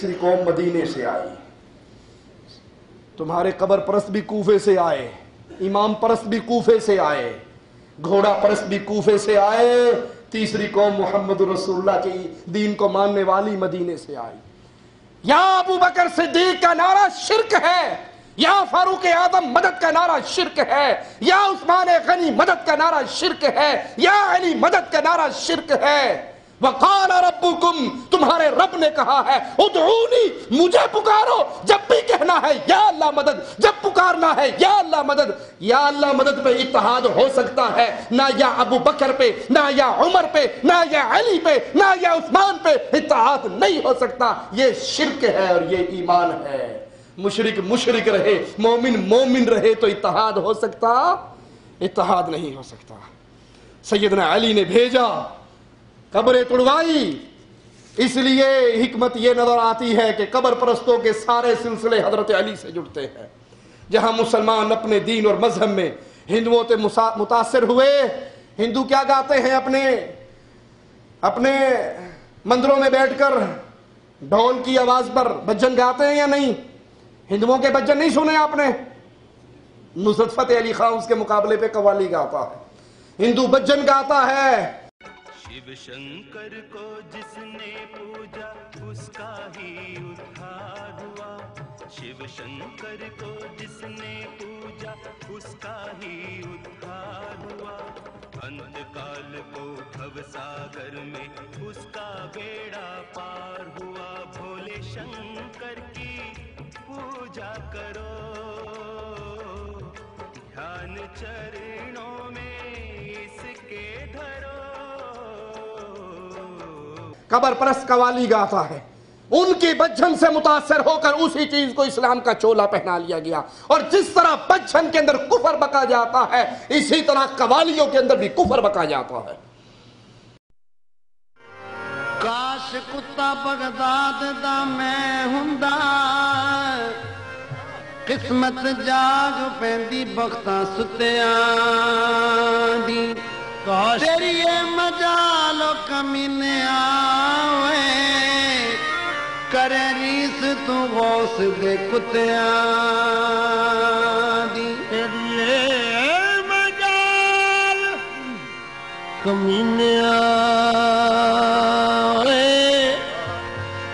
تیسری قوم مدینے سے آئی، تمہارے قبر پرست بھی کوفے سے آئے، امام پرست بھی کوفے سے آئے، گھوڑا پرست بھی کوفے سے آئے، تیسری قوم محمد رسول اللہ کی دین کو ماننے والی مدینے سے آئی۔ یا ابو بکر صدیق کا نعرہ شرک ہے، یا فاروق اعظم مدد کا نعرہ شرک ہے، یا عثمان غنی مدد کا نعرہ شرک ہے، یا علی مدد کا نعرہ شرک ہے۔ وقال ربکم، تمہارے رب نے کہا ہے ادعونی، مجھے پکارو، جب بھی کہنا ہے یا اللہ مدد، جب پکارنا ہے یا اللہ مدد۔ یا اللہ مدد پہ اتحاد ہو سکتا ہے، نہ یا ابو بکر پہ، نہ یا عمر پہ، نہ یا علی پہ، نہ یا عثمان پہ اتحاد نہیں ہو سکتا۔ یہ شرک ہے اور یہ ایمان ہے۔ مشرک مشرک رہے، مومن مومن رہے تو اتحاد ہو سکتا؟ اتحاد نہیں ہو سکتا۔ سیدنا علی نے بھیجا، قبریں توڑوائی، اس لیے حکمت یہ نظر آتی ہے کہ قبر پرستوں کے سارے سلسلے حضرت علی سے جڑتے ہیں۔ جہاں مسلمان اپنے دین اور مذہب میں ہندوؤں سے متاثر ہوئے، ہندو کیا گاتے ہیں اپنے مندروں میں بیٹھ کر ڈھول کی آواز پر بھجن گاتے ہیں یا نہیں؟ ہندوؤں کے بھجن نہیں سنے آپ نے؟ نصرت فتح علی خان اس کے مقابلے پہ قوالی گاتا ہے، ہندو بھجن گاتا ہے۔ شیو شنکر کو جس نے پوجا اس کا ہی ادھار ہوا، شیو شنکر کو جس نے پوجا اس کا ہی ادھار ہوا، انت کال کو بھو ساگر میں اس کا بیڑا پار ہوا۔ بھولے شنکر کی پوجا کرو، دھیان چرنوں میں اس کے دھرو۔ قبر پرست قوالی گاتا ہے، ان کی بجھن سے متاثر ہو کر اسی چیز کو اسلام کا چولا پہنا لیا گیا، اور جس طرح بجھن کے اندر کفر بکا جاتا ہے اسی طرح قوالیوں کے اندر بھی کفر بکا جاتا ہے۔ کاش کتا بغداد دا میں ہوندا، قسمت جاگ پیندی بختاں ستیاں دی، کاش تیری مجال و کمینے آوے، کرے ریس تو غوث دے کتیاں دی، تیری مجال کمینے آوے،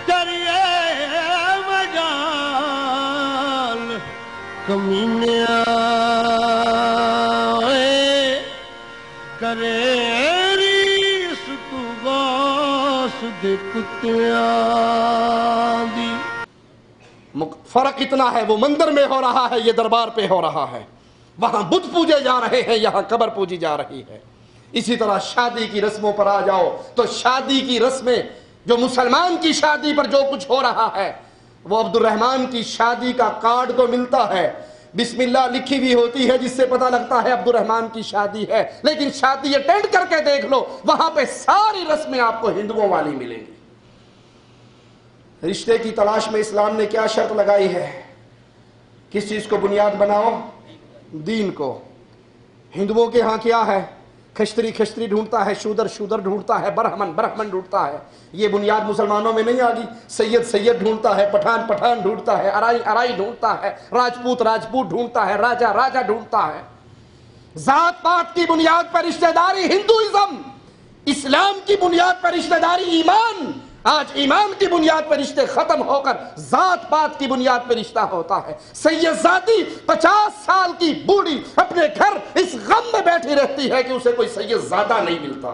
تیری مجال کمینے آوے، کرے ریس تو غوث دے کتیاں دی۔ فرق اتنا ہے، وہ مندر میں ہو رہا ہے، یہ دربار پہ ہو رہا ہے، وہاں بت پوجے جا رہے ہیں، یہاں قبر پوجی جا رہی ہے۔ اسی طرح شادی کی رسموں پر آ جاؤ تو شادی کی رسمیں، جو مسلمان کی شادی پر جو کچھ ہو رہا ہے، وہ عبد الرحمن کی شادی کا کارڈ تو ملتا ہے، بسم اللہ لکھی بھی ہوتی ہے جس سے پتہ لگتا ہے عبد الرحمن کی شادی ہے، لیکن شادی اٹینڈ کر کے دیکھ لو، وہاں پہ ساری رسمیں آپ کو ہندوؤں والی ملیں گی۔ رشتے کی تلاش میں اسلام نے کیا شرط لگائی ہے؟ کس چیز کو بنیاد بناؤ؟ دین کو۔ ہندوؤں کے ہاں کیا ہے؟ کھشتری کھشتری ڈھونڈتا ہے، شودر شودر ڈھونڈتا ہے، برہمن برہمن ڈھونڈتا ہے۔ یہ بنیاد مسلمانوں میں نہیں آگی۔ سید سید ڈھونڈتا ہے، پٹھان پٹھان ڈھونڈتا ہے، ارائی ارائی ڈھونڈتا ہے، راجپوت راجپوت ڈھونڈتا ہے، راجہ راجہ ڈھونڈتا ہے۔ ذات پات کی بنیاد پر رشتہ داری ہندوازم، اسلام کی بنیاد پر رشتہ داری ایمان۔ آج ایمان کی بنیاد پر رشتے ختم ہو کر ذات پات کی بنیاد پر رشتہ ہوتا ہے۔ سید ذاتی 50 سال کی بوڑھی اپنے گھر اس غم میں بیٹھی رہتی ہے کہ اسے کوئی سید زادہ نہیں ملتا،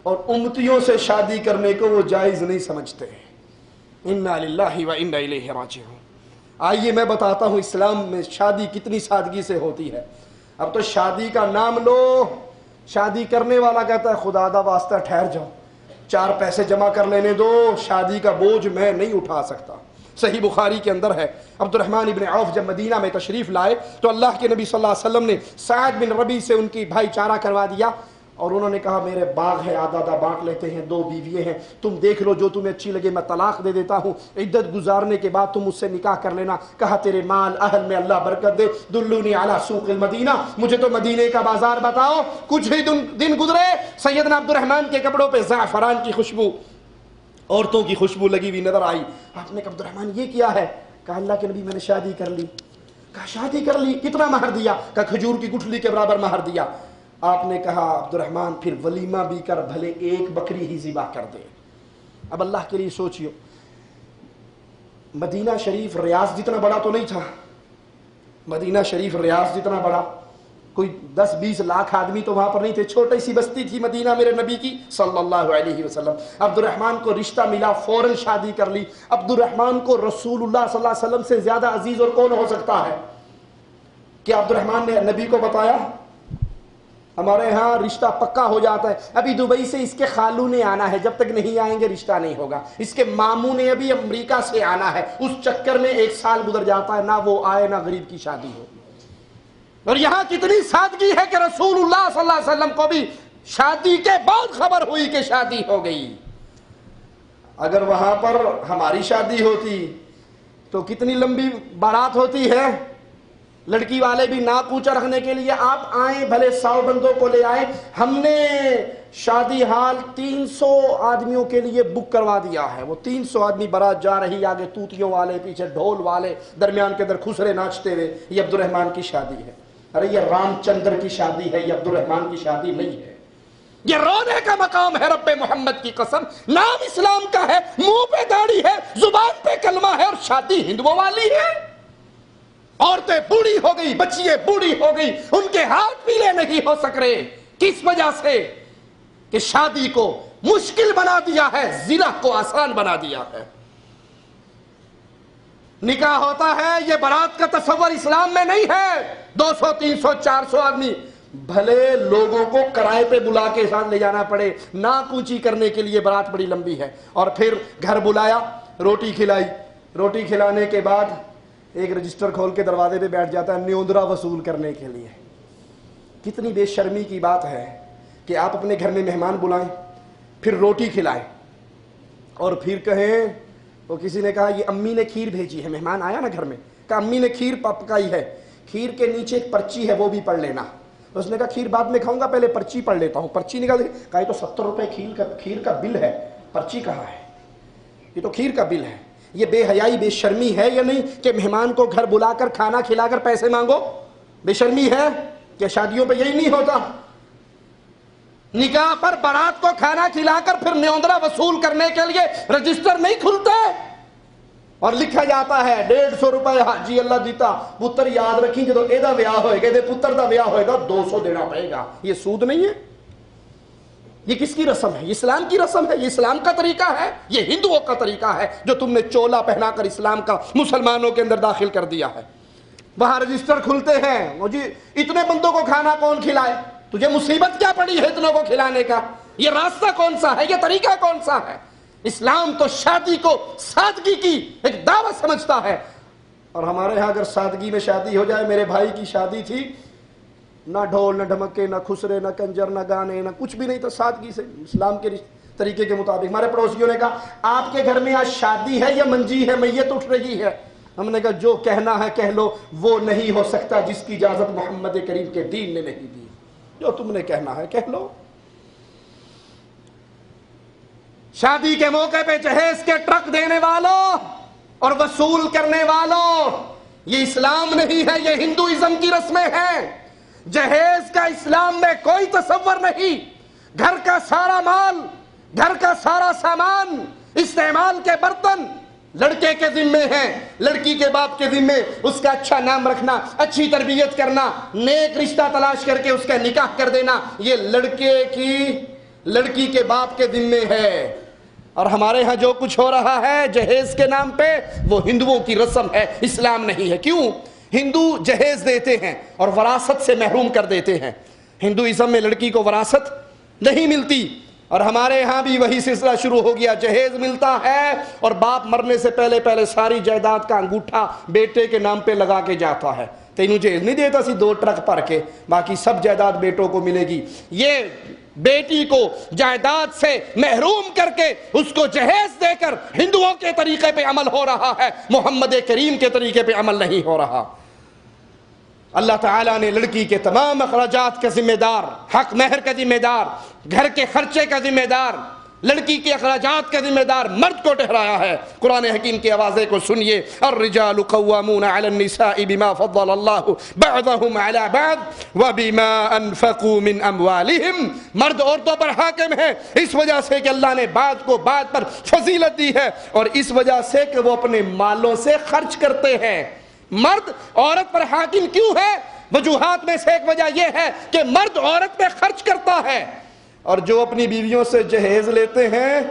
اور امتیوں سے شادی کرنے کو وہ جائز نہیں سمجھتے۔ انا للہ و انا الیہ راجعون۔ آئیے میں بتاتا ہوں اسلام میں شادی کتنی سادگی سے ہوتی ہے۔ اب تو شادی کا نام لو، شادی کرنے والا کہتا ہے خدا دا واسطہ ٹھہر جاؤ، 4 پیسے جمع کر لینے دو، شادی کا بوجھ میں نہیں اٹھا سکتا۔ صحیح بخاری کے اندر ہے، عبد الرحمن ابن عوف جب مدینہ میں تشریف لائے تو اللہ کے نبی صلی اللہ علیہ وسلم نے سعد بن ربیع سے ان کی بھائی چارہ کروا دیا، اور انہوں نے کہا میرے باغ ہے، آدھا آدھا بانٹ لیتے ہیں، 2 بیوییں ہیں، تم دیکھ لو جو تمہیں اچھی لگے، میں طلاق دے دیتا ہوں، عدت گزارنے کے بعد تم مجھ سے نکاح کر لینا۔ کہا تیرے مال اہل میں اللہ برکت دے، دلونی علی سوق المدینہ، مجھے تو مدینے کا بازار بتاؤ۔ کچھ ہی دن گزرے، سیدنا عبد الرحمن کے کپڑوں پہ زعفران کی خوشبو عورتوں کی خوشبو لگی ہوئی نظر آئی. آپ نے کہا عبد الرحمن یہ کیا ہے؟ کہا اللہ کے نبی میں نے شادی کر لی. کہا شادی کر لی، کتنا مہر دیا؟ کہا کھجور کی گٹھلی کے برابر مہر دیا. آپ نے کہا عبد الرحمن پھر ولیمہ بھی کر، بھلے ایک بکری ہی ذبح کر دے. اب اللہ کے لیے سوچیو، مدینہ شریف ریاض جتنا بڑا تو نہیں تھا، مدینہ شریف ریاض جتنا بڑا، کوئی 10-20 لاکھ آدمی تو وہاں پر نہیں تھے، چھوٹی سی بستی تھی مدینہ میرے نبی کی صلی اللہ علیہ وسلم. عبد الرحمن کو رشتہ ملا، فوراً شادی کر لی. عبد الرحمن کو رسول اللہ صلی اللہ علیہ وسلم سے زیادہ عزیز اور کون ہو سکتا ہے؟ کہ عبد الرحمن نے نبی کو بتایا ہمارے ہاں رشتہ پکا ہو جاتا ہے، ابھی دبئی سے اس کے خالو نے آنا ہے، جب تک نہیں آئیں گے رشتہ نہیں ہوگا. اس کے ماموں نے ابھی امریکہ سے آنا ہے، اس چکر میں 1 سال گزر جاتا ہے، نہ وہ آئے نہ غریب کی شادی ہو. اور یہاں کتنی سادگی ہے کہ رسول اللہ صلی اللہ علیہ وسلم کو بھی شادی کے بعد خبر ہوئی کہ شادی ہو گئی. اگر وہاں پر ہماری شادی ہوتی تو کتنی لمبی بارات ہوتی ہے. لڑکی والے بھی ناک اونچا رکھنے کے لیے آپ آئیں، بھلے 100 بندوں کو لے آئیں. ہم نے شادی ہال 300 آدمیوں کے لیے بک کروا دیا ہے. وہ 300 آدمی بارات جا رہی، آگے توتیوں والے، پیچھے ڈھول والے، درمیان کے اندر خسرے ناچتے ہوئے. یہ عبد الرحمن کی شادی ہے. ارے یہ رام چندر کی شادی ہے، یہ عبد الرحمن کی شادی نہیں ہے. یہ رونے کا مقام ہے رب محمد کی قسم. نام اسلام کا ہے، منہ پہ داڑھی ہے، زبان پہ کلمہ ہے، اور شادی ہندوؤں والی ہے. عورتیں بوڑھی ہو گئی، بچیاں بوڑھی ہو گئی، ان کے ہاتھ پیلے نہیں ہو سک رہے. کس وجہ سے؟ کہ شادی کو مشکل بنا دیا ہے، زنا کو آسان بنا دیا ہے. نکاح ہوتا ہے، یہ بارات کا تصور اسلام میں نہیں ہے. 200 300 400 آدمی، بھلے لوگوں کو کرائے پہ بلا کے ساتھ لے جانا پڑے، ناک اونچی کرنے کے لیے بارات بڑی لمبی ہے. اور پھر گھر بلایا، روٹی کھلائی. روٹی کھلانے کے بعد ایک رجسٹر کھول کے دروازے پہ بیٹھ جاتا ہے نیوندرا وصول کرنے کے لیے. کتنی بے شرمی کی بات ہے کہ آپ اپنے گھر میں مہمان بلائیں، پھر روٹی کھلائیں، اور پھر کہیں، وہ کسی نے کہا یہ امی نے کھیر بھیجی ہے. مہمان آیا نا گھر میں، کہا امی نے کھیر پکائی ہے، کھیر کے نیچے ایک پرچی ہے وہ بھی پڑھ لینا. اس نے کہا کھیر بعد میں کھاؤں گا، پہلے پرچی پڑھ لیتا ہوں. پرچی نکال دی، کہا یہ تو 70 روپے کھیر کا بل ہے، پرچی کہاں ہے؟ یہ تو کھیر کا بل ہے. یہ بے حیائی بے شرمی ہے یا نہیں کہ مہمان کو گھر بلا کر کھانا کھلا کر پیسے مانگو؟ بے شرمی ہے کہ شادیوں پہ یہی نہیں ہوتا؟ نکاح پر بارات کو کھانا کھلا کر پھر نیوندرا وصول کرنے کے لیے رجسٹر نہیں کھلتے اور لکھا جاتا ہے 150 روپے حاجی اللہ دیتا. پتر یاد رکھیں جدو یہ ویاہ ہوئے گا، پتر دا ویاہ ہوئے گا 200 دینا پڑے گا. یہ سود نہیں ہے؟ یہ کس کی رسم ہے؟ یہ اسلام کی رسم ہے، یہ اسلام کا طریقہ ہے، یہ ہندوؤں کا طریقہ ہے جو تم نے چولا پہنا کر اسلام کا مسلمانوں کے اندر داخل کر دیا ہے. وہاں رجسٹر کھلتے ہیں، مجھے اتنے بندوں کو کھانا کون کھلائے؟ تجھے مصیبت کیا پڑی ہے اتنوں کو کھلانے کا؟ یہ راستہ کون سا ہے؟ یہ طریقہ کون سا ہے؟ اسلام تو شادی کو سادگی کی ایک دعوت سمجھتا ہے. اور ہمارے ہاں اگر سادگی میں شادی ہو جائے، میرے بھائی کی شادی تھی، نہ ڈھول نہ ڈھمکے نہ خسرے نہ کنجر نہ گانے نہ کچھ بھی نہیں تھا، سادگی سے اسلام کے طریقے کے مطابق. ہمارے پڑوسیوں نے کہا آپ کے گھر میں آج شادی ہے یا منجی ہے، میت اٹھ رہی ہے؟ ہم نے کہا جو کہنا ہے کہہ لو، وہ نہیں ہو سکتا جس کی اجازت محمد کریم کے دین نے نہیں دی. جو تم نے کہنا ہے کہہ لو. شادی کے موقع پہ جہیز کے ٹرک دینے والوں اور وصول کرنے والوں، یہ اسلام نہیں ہے، یہ ہندوازم کی رسمیں ہیں. جہیز کا اسلام میں کوئی تصور نہیں. گھر کا سارا مال، گھر کا سارا سامان، استعمال کے برتن لڑکے کے ذمے ہیں، لڑکی کے باپ کے ذمے اس کا اچھا نام رکھنا، اچھی تربیت کرنا، نیک رشتہ تلاش کر کے اس کا نکاح کر دینا، یہ لڑکی کے باپ کے ذمے ہے. اور ہمارے ہاں جو کچھ ہو رہا ہے جہیز کے نام پہ، وہ ہندوؤں کی رسم ہے، اسلام نہیں ہے. کیوں؟ ہندو جہیز دیتے ہیں اور وراثت سے محروم کر دیتے ہیں. ہندوازم میں لڑکی کو وراثت نہیں ملتی، اور ہمارے ہاں بھی وہی سلسلہ شروع ہو گیا. جہیز ملتا ہے اور باپ مرنے سے پہلے ساری جائیداد کا انگوٹھا بیٹے کے نام پہ لگا کے جاتا ہے. تینوں جہیز نہیں دیتا سی 2 ٹرک پر کے، باقی سب جائیداد بیٹوں کو ملے گی. یہ بیٹی کو جائیداد سے محروم کر کے اس کو جہیز دے کر ہندوؤں کے طریقے پہ عمل ہو رہا ہے، محمد کریم کے طریقے پہ عمل نہیں ہو رہا. اللہ تعالیٰ نے لڑکی کے تمام اخراجات کا ذمہ دار، حق مہر کا ذمہ دار، گھر کے خرچے کا ذمہ دار لڑکی کے اخراجات کا ذمہ دار مرد کو ٹھہرایا ہے۔ قرآن حکیم کی آوازیں کو سنیے، الرجال قوامون علی النساء بما فضل اللہ بعضهم علی بعض وبما انفقوا من اموالہم۔ مرد عورتوں پر حاکم ہے اس وجہ سے کہ اللہ نے بعض کو بعض پر فضیلت دی ہے، اور اس وجہ سے کہ وہ اپنے مالوں سے خرچ کرتے ہیں۔ مرد عورت پر حاکم کیوں ہے؟ وجوہات میں سے ایک وجہ یہ ہے کہ مرد عورت پہ خرچ کرتا ہے، اور جو اپنی بیویوں سے جہیز لیتے ہیں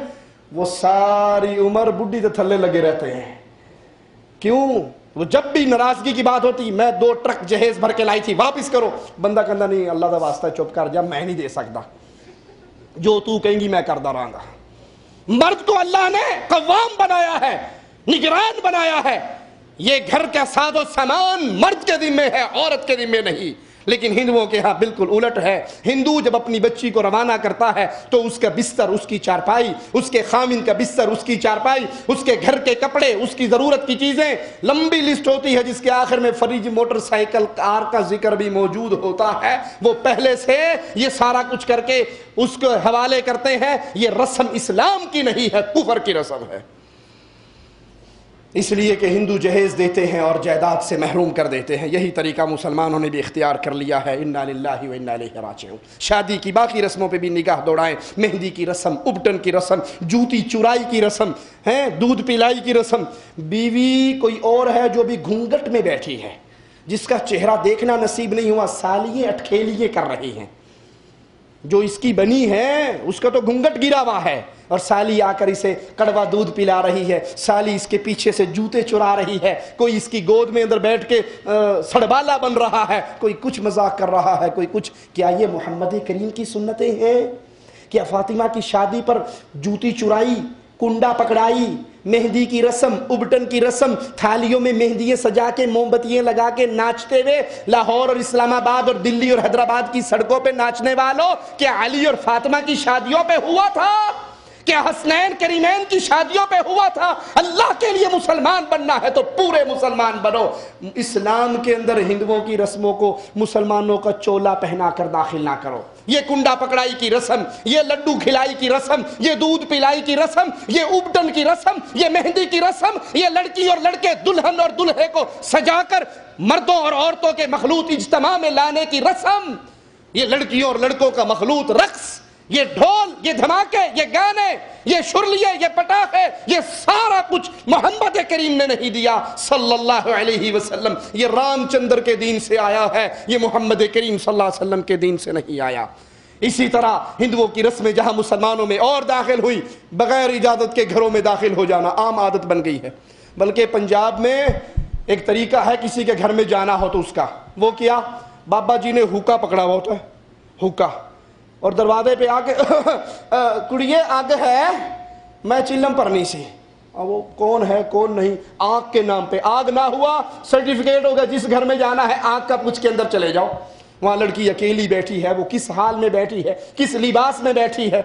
وہ ساری عمر بڈھی سے تھلے لگے رہتے ہیں۔ کیوں؟ وہ جب بھی ناراضگی کی بات ہوتی، میں 2 ٹرک جہیز بھر کے لائی تھی واپس کرو، بندہ کہتا نہیں اللہ دا واسطہ چپ کر جا، میں نہیں دے سکتا، جو تو کہیں گی میں کردہ رہاں گا۔ مرد کو اللہ نے قوام بنایا ہے، نگران بنایا ہے، یہ گھر کا ساز و سامان مرد کے ذمہ ہے، عورت کے ذمہ نہیں۔ لیکن ہندوؤں کے ہاں بالکل الٹ ہے۔ ہندو جب اپنی بچی کو روانہ کرتا ہے تو اس کا بستر، اس کی چارپائی، اس کے خامن کا بستر، اس کی چارپائی، اس کے گھر کے کپڑے، اس کی ضرورت کی چیزیں، لمبی لسٹ ہوتی ہے جس کے آخر میں فریج، موٹر سائیکل، کار کا ذکر بھی موجود ہوتا ہے۔ وہ پہلے سے یہ سارا کچھ کر کے اس کو حوالے کرتے ہیں۔ یہ رسم اسلام کی نہیں ہے، کفر کی رسم ہے۔ اس لیے کہ ہندو جہیز دیتے ہیں اور جائیداد سے محروم کر دیتے ہیں۔ یہی طریقہ مسلمانوں نے بھی اختیار کر لیا ہے۔ انا للہ و انا الیہ راجعون۔ شادی کی باقی رسموں پہ بھی نگاہ دوڑائیں، مہندی کی رسم، ابٹن کی رسم، جوتی چرائی کی رسم، دودھ پلائی کی رسم۔ بیوی کوئی اور ہے جو بھی گھونگھٹ میں بیٹھی ہے، جس کا چہرہ دیکھنا نصیب نہیں ہوا، سالیاں اٹکھیلیاں کر رہی ہیں۔ جو اس کی بنی ہے اس کا تو گھونگھٹ گرا ہوا ہے، اور سالی آ کر اسے کڑوا دودھ پلا رہی ہے، سالی اس کے پیچھے سے جوتے چرا رہی ہے، کوئی اس کی گود میں اندر بیٹھ کے سڑبالا بن رہا ہے، کوئی کچھ مذاق کر رہا ہے، کوئی کچھ۔ کیا یہ محمد کریم کی سنتیں ہیں؟ کیا فاطمہ کی شادی پر جوتی چرائی، کنڈا پکڑائی، مہندی کی رسم، ابٹن کی رسم، تھالیوں میں مہندیاں سجا کے، موم بتیاں لگا کے ناچتے ہوئے لاہور اور اسلام آباد اور دلی اور حیدرآباد کی سڑکوں پہ ناچنے والوں، کیا علی اور فاطمہ کی شادیوں پہ ہوا تھا؟ کیا حسنین کریمین کی شادیوں پہ ہوا تھا؟ اللہ کے لیے مسلمان بننا ہے تو پورے مسلمان بنو۔ اسلام کے اندر ہندوؤں کی رسموں کو مسلمانوں کا چولا پہنا کر داخل نہ کرو۔ یہ کنڈا پکڑائی کی رسم، یہ لڈو کھلائی کی رسم، یہ دودھ پلائی کی رسم، یہ ابٹن کی رسم، یہ مہندی کی رسم، یہ لڑکی اور لڑکے دلہن اور دلہے کو سجا کر مردوں اور عورتوں کے مخلوط اجتماع میں لانے کی رسم، یہ لڑکیوں اور لڑکوں کا مخلوط رقص، یہ ڈھول، یہ دھماکے، یہ گانے، یہ شرلیے، یہ پٹاخے، یہ سارا کچھ محمد کریم نے نہیں دیا صلی اللہ علیہ وسلم۔ یہ رام چندر کے دین سے آیا ہے، یہ محمد کریم صلی اللہ علیہ وسلم کے دین سے نہیں آیا۔ اسی طرح ہندوؤں کی رسمیں جہاں مسلمانوں میں اور داخل ہوئی، بغیر اجازت کے گھروں میں داخل ہو جانا عام عادت بن گئی ہے۔ بلکہ پنجاب میں ایک طریقہ ہے کسی کے گھر میں جانا ہو تو اس کا، وہ کیا؟ بابا جی نے ہوکا پکڑا ہوا ہوتا ہے، ہوکا، اور دروازے پہ آ کے کڑیے آگ ہے میں چلم پرنی سی، اور وہ کون ہے کون نہیں، آگ کے نام پہ، آگ نہ ہوا سرٹیفکیٹ ہوگا، جس گھر میں جانا ہے آگ کا پوچھ کے اندر چلے جاؤ۔ وہاں لڑکی اکیلی بیٹھی ہے، وہ کس حال میں بیٹھی ہے، کس لباس میں بیٹھی ہے،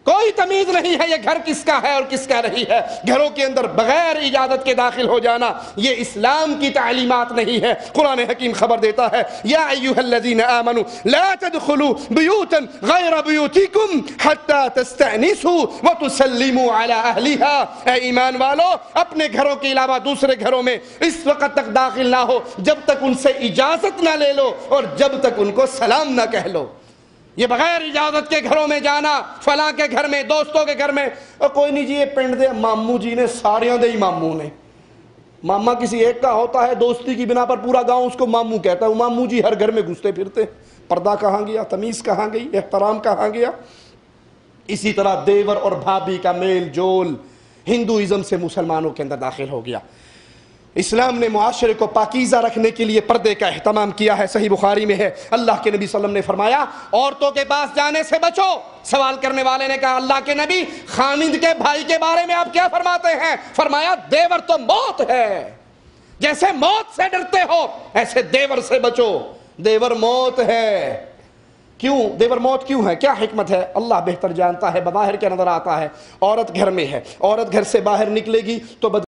کوئی تمیز نہیں ہے یہ گھر کس کا ہے اور کس کا نہیں ہے۔ گھروں کے اندر بغیر اجازت کے داخل ہو جانا یہ اسلام کی تعلیمات نہیں ہے۔ قرآن حکیم خبر دیتا ہے، یا ایھا الذین آمنوا لا تدخلوا بیوتا غیر بیوتکم حتی تستأنسوا وتسلموا علی اہلھا۔ اے ایمان والو، اپنے گھروں کے علاوہ دوسرے گھروں میں اس وقت تک داخل نہ ہو جب تک ان سے اجازت نہ لے لو اور جب تک ان کو سلام نہ کہہ لو۔ یہ بغیر اجازت کے گھروں میں جانا، فلاں کے گھر میں، دوستوں کے گھر میں، اور کوئی نہیں جی یہ پنڈ دے ماموں جی نے ساریاں دے ہی ماموں نے، ماما کسی ایک کا ہوتا ہے، دوستی کی بنا پر پورا گاؤں اس کو ماموں کہتا ہے، وہ ماموں جی ہر گھر میں گھستے پھرتے، پردہ کہاں گیا، تمیز کہاں گئی، احترام کہاں گیا۔ اسی طرح دیور اور بھابھی کا میل جول ہندوازم سے مسلمانوں کے اندر داخل ہو گیا۔ اسلام نے معاشرے کو پاکیزہ رکھنے کے لیے پردے کا اہتمام کیا ہے۔ صحیح بخاری میں ہے، اللہ کے نبی صلی اللہ علیہ وسلم نے فرمایا عورتوں کے پاس جانے سے بچو۔ سوال کرنے والے نے کہا اللہ کے نبی خامند کے بھائی کے بارے میں آپ کیا فرماتے ہیں؟ فرمایا دیور تو موت ہے، جیسے موت سے ڈرتے ہو ایسے دیور سے بچو، دیور موت ہے۔ کیوں دیور موت کیوں ہے؟ کیا حکمت ہے؟ اللہ بہتر جانتا ہے۔ بظاہر کیا نظر آتا ہے؟ عورت گھر میں ہے، عورت گھر سے باہر نکلے گی تو